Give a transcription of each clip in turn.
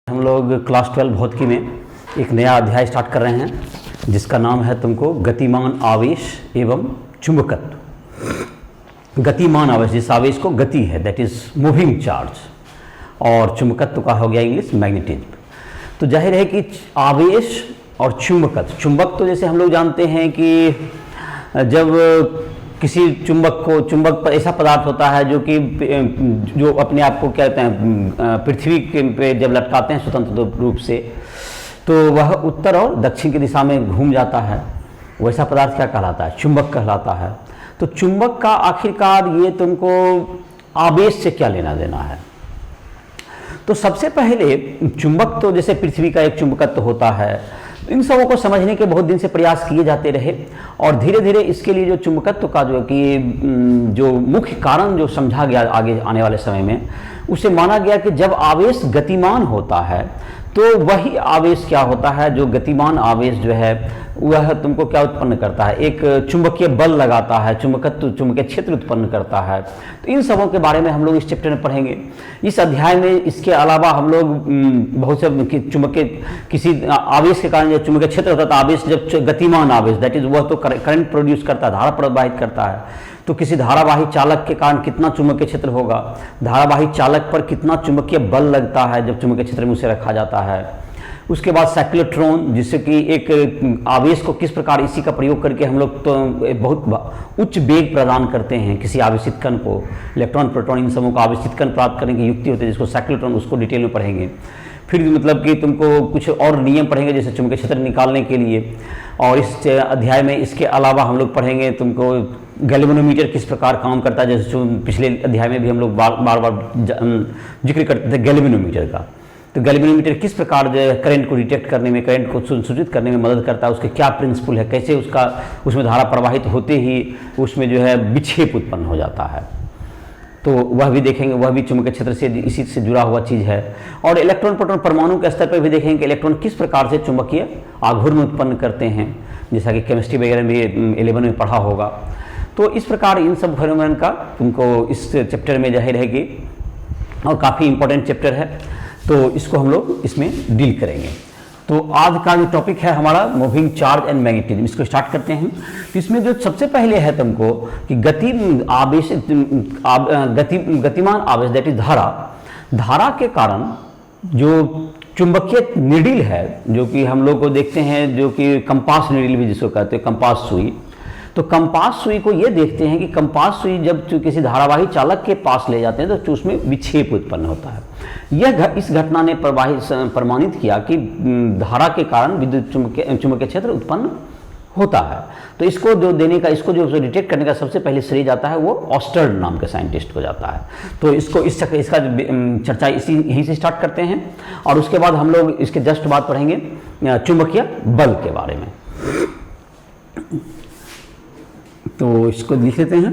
हम लोग क्लास 12 भौतिकी में एक नया अध्याय स्टार्ट कर रहे हैं जिसका नाम है तुमको गतिमान आवेश एवं चुंबकत्व। गतिमान आवेश, जिस आवेश को गति है, दैट इज मूविंग चार्ज, और चुंबकत्व का हो गया इंग्लिश मैग्नेटिज्म। तो जाहिर है कि आवेश और चुंबकत्व, चुंबक तो जैसे हम लोग जानते हैं कि जब किसी चुंबक पर ऐसा पदार्थ होता है जो अपने आप को कहते हैं पृथ्वी पे जब लटकाते हैं स्वतंत्र रूप से, तो वह उत्तर और दक्षिण की दिशा में घूम जाता है। वैसा पदार्थ क्या कहलाता है? चुंबक कहलाता है। तो चुंबक का आखिरकार ये तुमको आवेश से क्या लेना देना है? तो सबसे पहले चुंबक तो जैसे पृथ्वी का एक चुंबकत्व होता है, इन सबों को समझने के बहुत दिन से प्रयास किए जाते रहे और धीरे धीरे इसके लिए जो चुंबकत्व का जो मुख्य कारण जो समझा गया आगे आने वाले समय में, उसे माना गया कि जब आवेश गतिमान होता है तो वही आवेश क्या होता है, जो गतिमान आवेश जो है वह तुमको क्या उत्पन्न करता है? एक चुंबकीय बल लगाता है, चुंबकत्व चुंबकीय क्षेत्र उत्पन्न करता है। तो इन सबों के बारे में हम लोग इस चैप्टर में पढ़ेंगे इस अध्याय में। इसके अलावा हम लोग बहुत से चुंबकीय किसी आवेश के कारण जो चुंबकीय क्षेत्र होता है, आवेश जब गतिमान आवेश, दैट इज वह तो करंट प्रोड्यूस करता है, धारा प्रवाहित करता है। तो किसी धारावाही चालक के कारण कितना चुंबकीय क्षेत्र होगा, धारावाही चालक पर कितना चुंबकीय बल लगता है जब चुंबकीय क्षेत्र में उसे रखा जाता है। उसके बाद साइक्लोट्रॉन, जिससे कि एक आवेश को किस प्रकार इसी का प्रयोग करके हम लोग तो बहुत उच्च वेग प्रदान करते हैं किसी आवेशित कण को, इलेक्ट्रॉन प्रोटॉन इन सबों को आवेशित कण प्राप्त करने की युक्ति होती है जिसको साइक्लोट्रॉन, उसको डिटेल में पढ़ेंगे। फिर मतलब कि तुमको कुछ और नियम पढ़ेंगे जैसे चुंबकीय क्षेत्र निकालने के लिए। और इस अध्याय में इसके अलावा हम लोग पढ़ेंगे तुमको गैल्वेनोमीटर किस प्रकार काम करता है, जैसे पिछले अध्याय में भी हम लोग बार बार जिक्र करते थे गैल्वेनोमीटर का। तो गैल्वेनोमीटर किस प्रकार जो है करंट को डिटेक्ट करने में, करंट को सूचित करने में मदद करता है, उसके क्या प्रिंसिपल है, कैसे उसमें धारा प्रवाहित होते ही उसमें जो है विक्षेप उत्पन्न हो जाता है, तो वह भी देखेंगे। वह भी चुंबकीय क्षेत्र से इसी से जुड़ा हुआ चीज़ है। और इलेक्ट्रॉन प्रोटॉन परमाणु के स्तर पर भी देखेंगे कि इलेक्ट्रॉन किस प्रकार से चुंबकीय आघूर्ण उत्पन्न करते हैं, जैसा कि केमिस्ट्री वगैरह में 11 में पढ़ा होगा। तो इस प्रकार इन सब फेनोमेनन का तुमको इस चैप्टर में जाहिर रहेगी और काफ़ी इंपॉर्टेंट चैप्टर है, तो इसको हम लोग इसमें डील करेंगे। तो आज का जो टॉपिक है हमारा मूविंग चार्ज एंड मैग्नेटिज्म, इसको स्टार्ट करते हैं। तो इसमें जो सबसे पहले है तुमको कि गतिमान आवेश, दैट इज धारा के कारण जो चुंबकीय निडिल है, जो कि हम लोग को देखते हैं, जो कि कंपास निडिल भी जिसको कहते हैं, कंपास सुई। तो कंपास सुई को ये देखते हैं कि कंपास सुई जब किसी धारावाही चालक के पास ले जाते हैं तो उसमें विक्षेप उत्पन्न होता है। इस घटना ने प्रमाणित किया कि धारा के कारण विद्युत चुंबकीय क्षेत्र उत्पन्न होता है। तो इसको जो डिटेक्ट करने का सबसे पहले श्रेय जाता है वो ऑस्टर्ड नाम के साइंटिस्ट को जाता है। तो इसका चर्चा यहीं से स्टार्ट करते हैं और उसके बाद हम लोग इसके जस्ट बाद पढ़ेंगे चुंबकीय बल के बारे में। तो इसको लिख लेते हैं।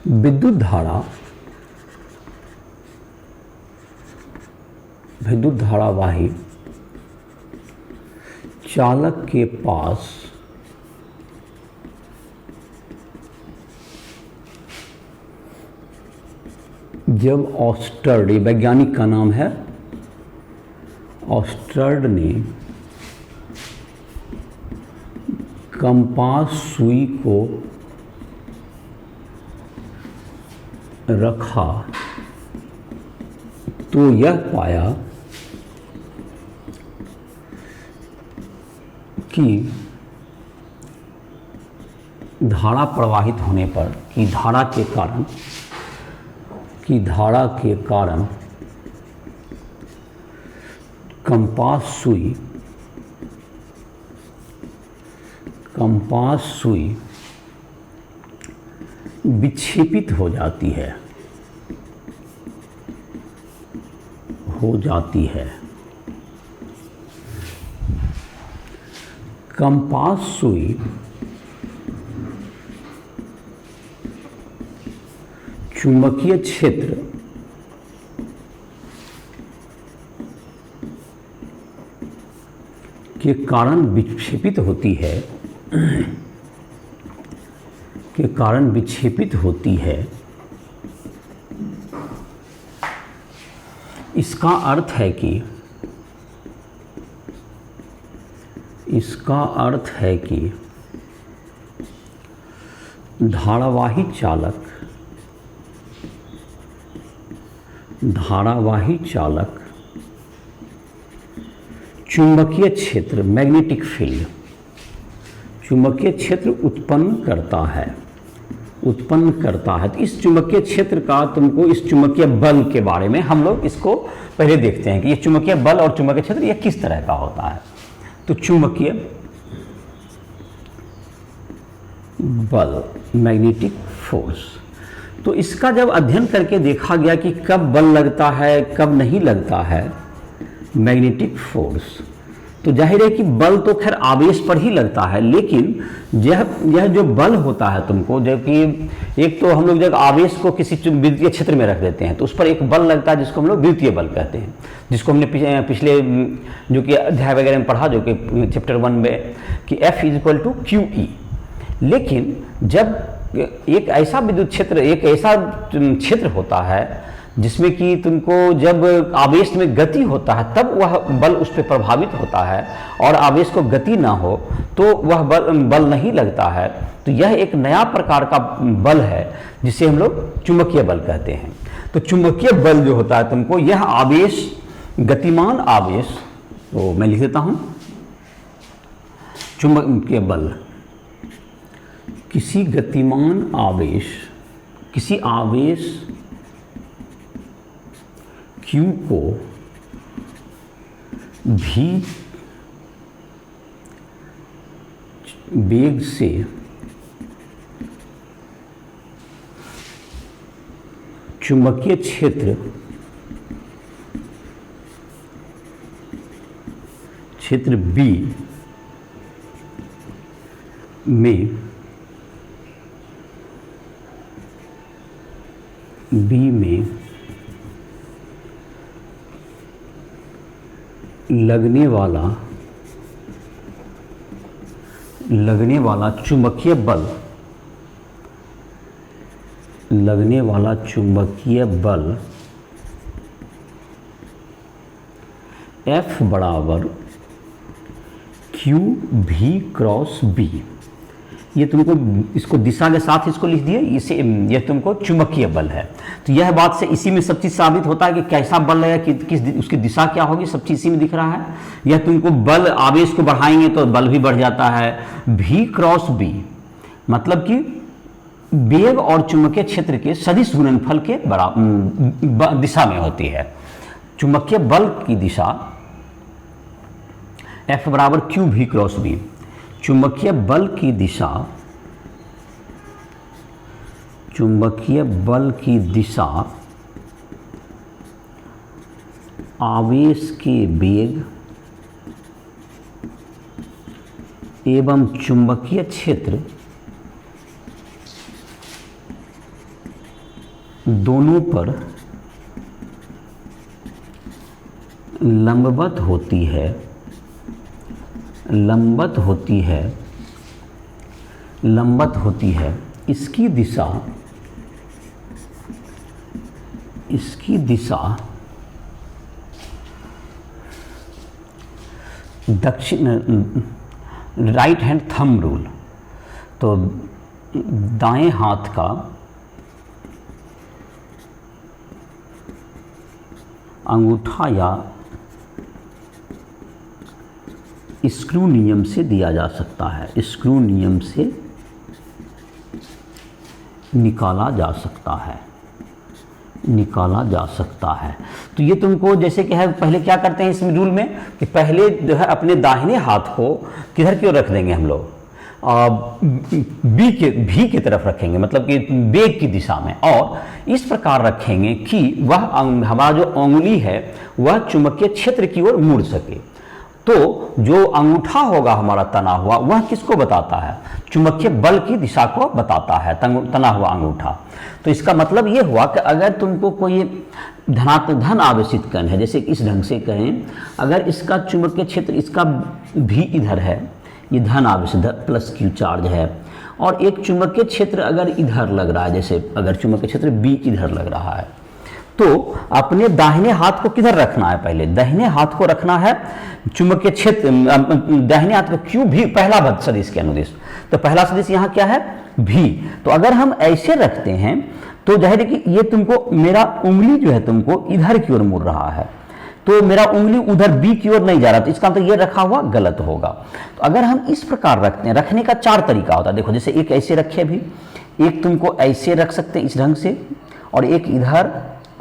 विद्युत धारावाही चालक के पास जब ऑस्टर्ड, ये वैज्ञानिक का नाम है, ऑस्टर्ड ने कंपास सुई को रखा तो यह पाया कि धारा प्रवाहित होने पर धारा के कारण कंपास सुई विक्षेपित हो जाती है। कंपास सुई चुंबकीय क्षेत्र के कारण विक्षेपित होती है के कारण विक्षेपित होती है इसका अर्थ है कि धारावाही चालक चुंबकीय क्षेत्र, मैग्नेटिक फील्ड, चुंबकीय क्षेत्र उत्पन्न करता है। तो इस चुंबकीय क्षेत्र का तुमको, इस चुंबकीय बल के बारे में हम लोग इसको पहले देखते हैं कि ये चुंबकीय बल और चुंबकीय क्षेत्र ये किस तरह का होता है। तो चुंबकीय बल, मैग्नेटिक फोर्स, तो इसका जब अध्ययन करके देखा गया कि कब बल लगता है कब नहीं लगता है मैग्नेटिक फोर्स, तो जाहिर है कि बल तो खैर आवेश पर ही लगता है, लेकिन यह जो बल होता है तुमको, जबकि एक तो हम लोग जब आवेश को किसी विद्युतीय क्षेत्र में रख देते हैं तो उस पर एक बल लगता है जिसको हम लोग विद्युतीय बल कहते हैं, जिसको हमने पिछले जो कि अध्याय वगैरह में पढ़ा, जो कि चैप्टर 1 में कि F = QE। लेकिन जब एक ऐसा विद्युत क्षेत्र, एक ऐसा क्षेत्र होता है जिसमें कि तुमको जब आवेश में गति होता है तब वह बल उस पर प्रभावित होता है, और आवेश को गति ना हो तो वह बल नहीं लगता है। तो यह एक नया प्रकार का बल है जिसे हम लोग चुंबकीय बल कहते हैं। तो चुंबकीय बल जो होता है तुमको, यह आवेश, गतिमान आवेश, तो मैं लिख देता हूँ, चुंबकीय बल किसी गतिमान आवेश, किसी आवेश Q को भी वेग से चुंबकीय क्षेत्र B में लगने वाला चुंबकीय बल F = QV×B। ये तुमको इसको दिशा के साथ इसको लिख दिए, इसे यह तुमको चुंबकीय बल है। तो यह बात से इसी में सब चीज़ साबित होता है कि कैसा बल है, कि किस उसकी दिशा क्या होगी, सब चीज़ इसी में दिख रहा है। यह तुमको बल, आवेश को बढ़ाएंगे तो बल भी बढ़ जाता है। V×B मतलब कि वेग और चुंबकीय क्षेत्र के सदिश गुणनफल के दिशा में होती है। चुंबकीय बल की दिशा F = QV×B, चुंबकीय बल की दिशा आवेश के वेग एवं चुंबकीय क्षेत्र दोनों पर लंबवत होती है। इसकी दिशा दक्षिण, राइट हैंड थंब रूल, तो दाएं हाथ का अंगूठा या स्क्रू नियम से दिया जा सकता है, स्क्रू नियम से निकाला जा सकता है। तो ये तुमको जैसे कि है, पहले क्या करते हैं इस रूल में कि पहले जो है अपने दाहिने हाथ को किधर की ओर रख देंगे हम लोग, भी की तरफ रखेंगे, मतलब कि वेग की दिशा में, और इस प्रकार रखेंगे कि वह हमारा जो अंगुली है वह चुंबकीय क्षेत्र की ओर मुड़ सके। तो जो अंगूठा होगा हमारा तना हुआ, वह किसको बताता है? चुंबकीय बल की दिशा को बताता है तना हुआ अंगूठा। तो इसका मतलब ये हुआ कि अगर तुमको कोई धन आवेशित कण है, जैसे इस ढंग से कहें, अगर इसका चुंबकीय क्षेत्र, इसका भी इधर है, ये धन आवेश +Q चार्ज है, और एक चुंबकीय क्षेत्र अगर इधर लग रहा है, जैसे अगर चुंबकीय क्षेत्र B इधर लग रहा है, तो अपने दाहिने हाथ को किधर रखना है? पहले दाहिने हाथ को रखना है चुंबकीय क्षेत्र, दाहिने हाथ को क्यू भी पहला सदिश के अनुदिश। तो पहला सदिश यहाँ क्या है? भी। तो अगर हम ऐसे रखते हैं तो जाहिर है कि ये तुमको, मेरा उंगली जो है तुमको इधर की ओर मुड़ रहा है, तो मेरा उंगली उधर बी की ओर नहीं जा रहा, तो इसका मतलब ये रखा हुआ गलत होगा। तो अगर हम इस प्रकार रखते हैं, रखने का 4 तरीका होता है। देखो, जैसे एक ऐसे रखे भी, एक तुमको ऐसे रख सकते हैं इस ढंग से, और एक इधर,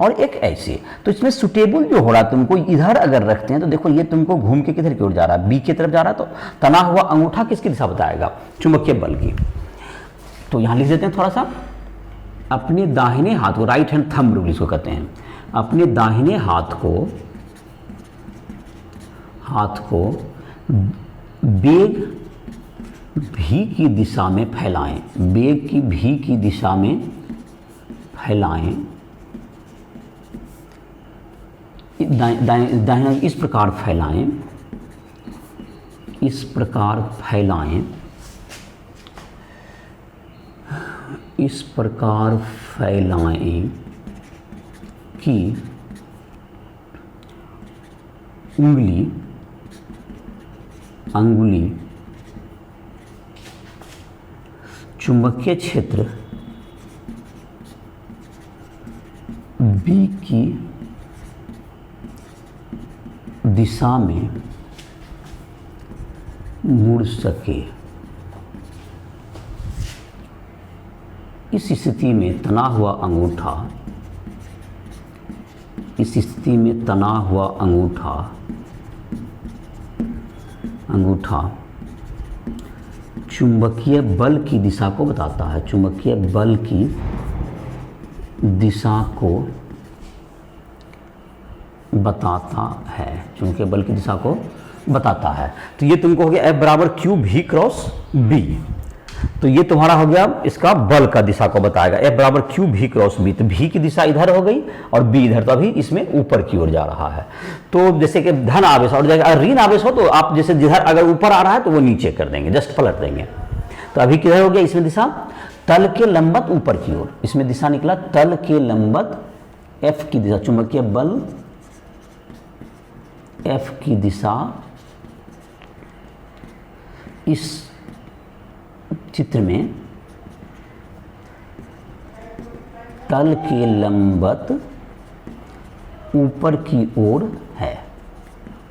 और एक ऐसे। तो इसमें सुटेबल जो हो रहा है तुमको इधर अगर रखते हैं तो देखो ये तुमको घूम के किधर की ओर जा रहा है? बी की तरफ जा रहा है। तो तना हुआ अंगूठा किसकी दिशा बताएगा? चुंबकीय बल की। तो यहां लिख देते हैं थोड़ा सा, अपने दाहिने हाथ को, राइट हैंड थंब रूल इसको कहते हैं, अपने दाहिने हाथ को बेग भी की दिशा में फैलाएं, बेग की भी की दिशा में फैलाएं, दाहिना इस प्रकार फैलाएं, इस प्रकार फैलाएं, इस प्रकार फैलाएं कि अंगुली चुंबकीय क्षेत्र बी की दिशा में मुड़ सके। इस स्थिति में तना हुआ अंगूठा, इस स्थिति में तना हुआ अंगूठा चुंबकीय बल की दिशा को बताता है, चुंबकीय बल की दिशा को बताता है, चुंबकीय बल की दिशा को बताता है। तो ये तुमको हो गया F बराबर Q V क्रॉस B। तो ये तुम्हारा हो गया इसका बल का दिशा को बताएगा, F बराबर Q V क्रॉस B। तो V की दिशा इधर हो गई और B इधर, तो अभी इसमें ऊपर की ओर जा रहा है। तो जैसे कि धन आवेश और अगर ऋण आवेश हो तो आप जैसे जिधर अगर ऊपर आ रहा है तो वो नीचे कर देंगे, जस्ट पलट देंगे। तो अभी किधर हो गया? इसमें दिशा तल के लंबवत ऊपर की ओर, इसमें दिशा निकला तल के लंबवत, F की दिशा, चुंबकीय बल F की दिशा इस चित्र में तल के लंबवत ऊपर की ओर है,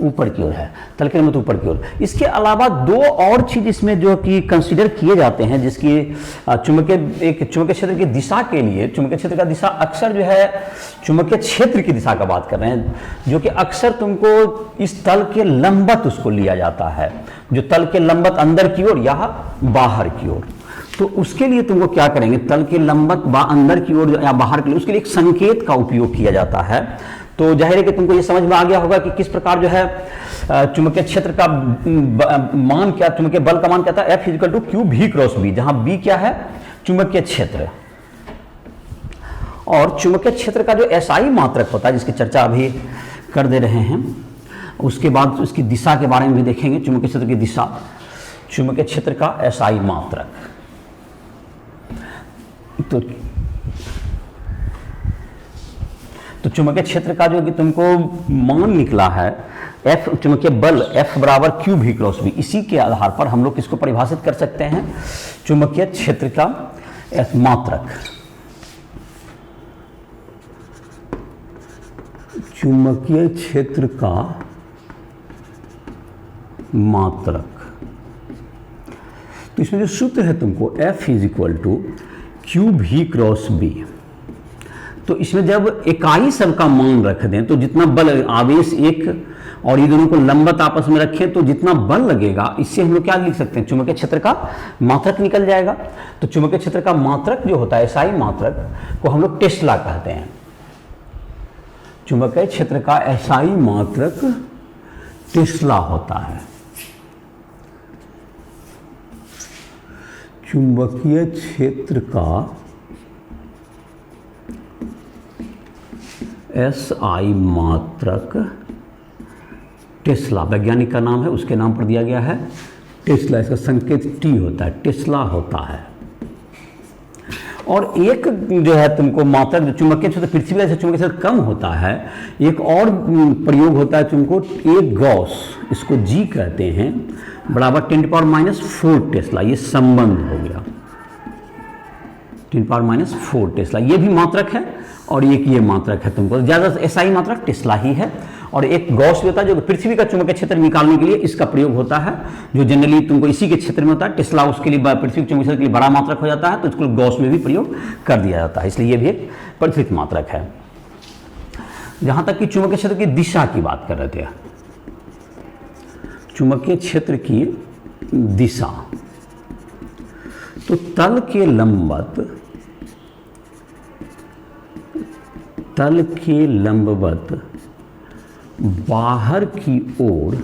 ऊपर की ओर है, तल के लंबवत ऊपर की ओर। इसके अलावा 2 और चीज इसमें जो कि कंसीडर किए जाते हैं, जिसकी चुंबकीय क्षेत्र की दिशा के लिए, चुंबकीय क्षेत्र का दिशा अक्सर जो है चुंबकीय क्षेत्र की दिशा का बात कर रहे हैं, जो कि अक्सर तुमको इस तल के लंबवत उसको लिया जाता है, जो तल के लंबवत अंदर की ओर या बाहर की ओर। तो उसके लिए तुमको क्या करेंगे? तल के लंबवत अंदर की ओर या बाहर के लिए, उसके लिए एक संकेत का उपयोग किया जाता है। तो जाहिर है कि तुमको ये समझ में आ गया होगा कि किस प्रकार जो है चुंबकीय क्षेत्र का मान क्या, चुंबकीय बल का मान क्या था? F equal to Q V cross B, जहां B क्या है? चुंबकीय क्षेत्र। और चुंबकीय क्षेत्र का जो SI मात्रक होता है, जिसकी चर्चा अभी कर दे रहे हैं, उसके बाद उसकी दिशा के बारे में भी देखेंगे। चुंबकीय क्षेत्र की दिशा, चुंबकीय क्षेत्र का SI मात्रक। तो चुंबकीय क्षेत्र का जो कि तुमको मान निकला है, F चुंबकीय बल F बराबर Q V क्रॉस B, इसी के आधार पर हम लोग किसको परिभाषित कर सकते हैं? चुंबकीय क्षेत्र का मात्रक, चुंबकीय क्षेत्र का मात्रक। तो इसमें जो सूत्र है तुमको F is equal to Q V cross B। तो इसमें जब इकाई सब का मान रख दें तो जितना बल, आवेश एक और ये दोनों को लंबवत आपस में रखें तो जितना बल लगेगा, इससे हम लोग क्या लिख सकते हैं? चुंबकीय क्षेत्र का मात्रक निकल जाएगा। तो चुंबकीय क्षेत्र का मात्रक जो होता है, SI मात्रक को हम लोग टेस्ला कहते हैं। चुंबकीय क्षेत्र का SI मात्रक टेस्ला होता है। चुंबकीय क्षेत्र का SI मात्रक टेस्ला, वैज्ञानिक का नाम है, उसके नाम पर दिया गया है टेस्ला। इसका संकेत T होता है, टेस्ला होता है। और एक जो है तुमको मात्रक जो चुंबकीय क्षेत्र पृथ्वी का चुंबकीय क्षेत्र कम होता है, एक और प्रयोग होता है तुमको, एक गॉस, इसको जी कहते हैं, बराबर 10⁻⁴ टेस्ला, ये संबंध हो गया 10⁻⁴ टेस्ला, ये भी मात्रक है और एक ये मात्रक है तुमको, ज़्यादा एसआई मात्रक टेस्ला ही है। और एक गॉस भी होता है जो पृथ्वी का चुंबकीय क्षेत्र निकालने के लिए इसका प्रयोग होता है, जो जनरली तुमको इसी के क्षेत्र में होता है। टेस्ला उसके लिए पृथ्वी के चुंबकीय क्षेत्र के लिए बड़ा मात्रक हो जाता है, तो इसको गॉस में भी प्रयोग कर दिया जाता है, इसलिए ये भी एक परिचित मात्रक है। जहाँ तक कि चुंबकीय क्षेत्र की दिशा की बात कर रहे थे, चुंबकीय क्षेत्र की दिशा, तो तल के लंबवत बाहर की ओर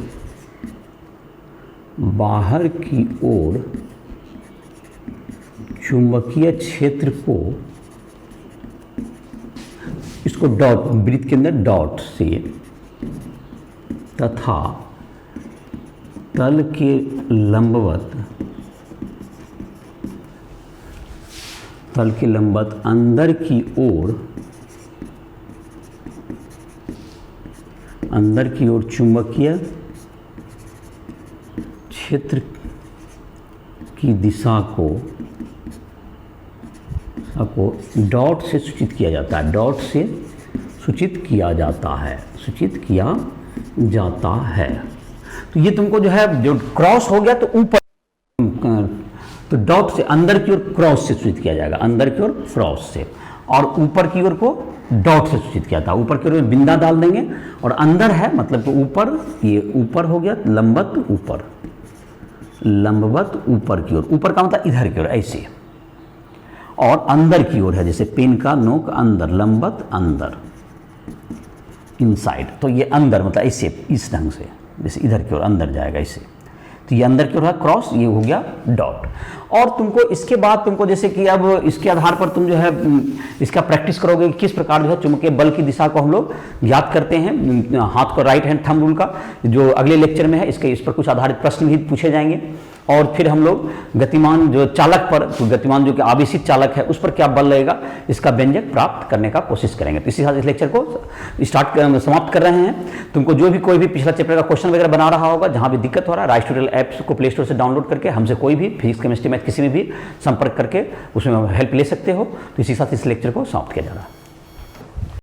चुंबकीय क्षेत्र को, इसको डॉट, वृत्त के अंदर डॉट से, तथा तल के लंबवत अंदर की ओर चुंबकीय क्षेत्र की दिशा को डॉट से सूचित किया जाता है, सूचित किया जाता है। तो ये तुमको जो है, जो क्रॉस हो गया तो ऊपर, तो डॉट से अंदर की ओर क्रॉस से सूचित किया जाएगा, अंदर की ओर क्रॉस से, और ऊपर की ओर को डॉट से सूचित किया था। ऊपर की ओर बिंदा डाल देंगे, और अंदर है मतलब तो ऊपर, ये ऊपर हो गया, लंबवत ऊपर की ओर, ऊपर का मतलब इधर की ओर ऐसे, और अंदर की ओर है जैसे पेन का नोक अंदर, लंबवत अंदर, इनसाइड, तो ये अंदर मतलब ऐसे, इस ढंग से, जैसे इधर की ओर अंदर जाएगा ऐसे, तो ये अंदर की ओर है क्रॉस, ये हो गया डॉट। और तुमको इसके बाद तुमको जैसे कि अब इसके आधार पर तुम जो है इसका प्रैक्टिस करोगे कि किस प्रकार जो है चुंबकीय बल की दिशा को हम लोग ज्ञात करते हैं, हाथ को राइट हैंड थंब रूल का, जो अगले लेक्चर में है, इस पर कुछ आधारित प्रश्न भी पूछे जाएंगे। और फिर हम लोग गतिमान जो चालक पर, तो गतिमान जो कि आवेशित चालक है, उस पर क्या बल लगेगा, इसका व्यंजक प्राप्त करने का कोशिश करेंगे। तो इसी साथ इस लेक्चर को समाप्त कर रहे हैं। तुमको जो भी कोई भी पिछला चैप्टर का क्वेश्चन वगैरह बना रहा होगा, जहां भी दिक्कत हो रहा है, राइस ट्यूटोरियल ऐप्स को प्ले स्टोर से डाउनलोड करके हमसे कोई भी फिजिक्स, केमिस्ट्री, मैथ किसी में भी संपर्क करके उसमें हेल्प ले सकते हो। तो इसी साथ इस लेक्चर को समाप्त किया जा रहा है।